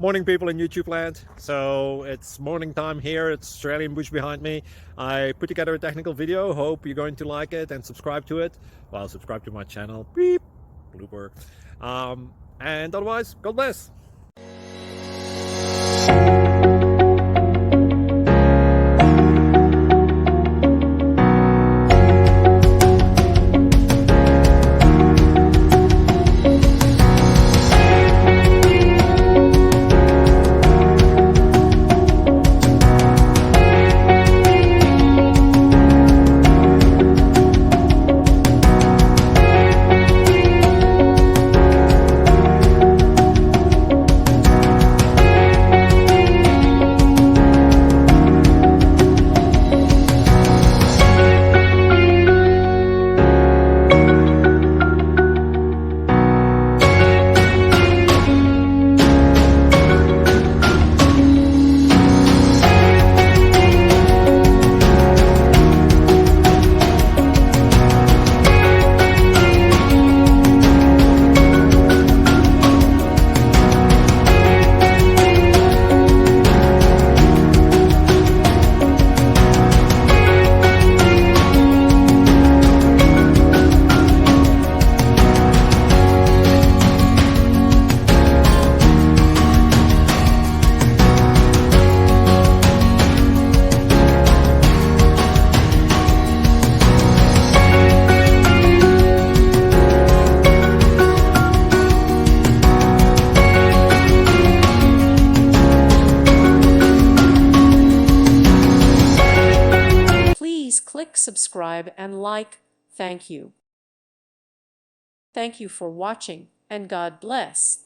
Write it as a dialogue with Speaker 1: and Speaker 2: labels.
Speaker 1: Morning, people in YouTube land. So it's morning time here. It's Australian bush behind me. I put together a technical video. Hope you're going to like it and subscribe to it. Well, subscribe to my channel. Beep. Blooper. And otherwise, God bless.
Speaker 2: Please click subscribe and like. Thank you. Thank you for watching, and God bless.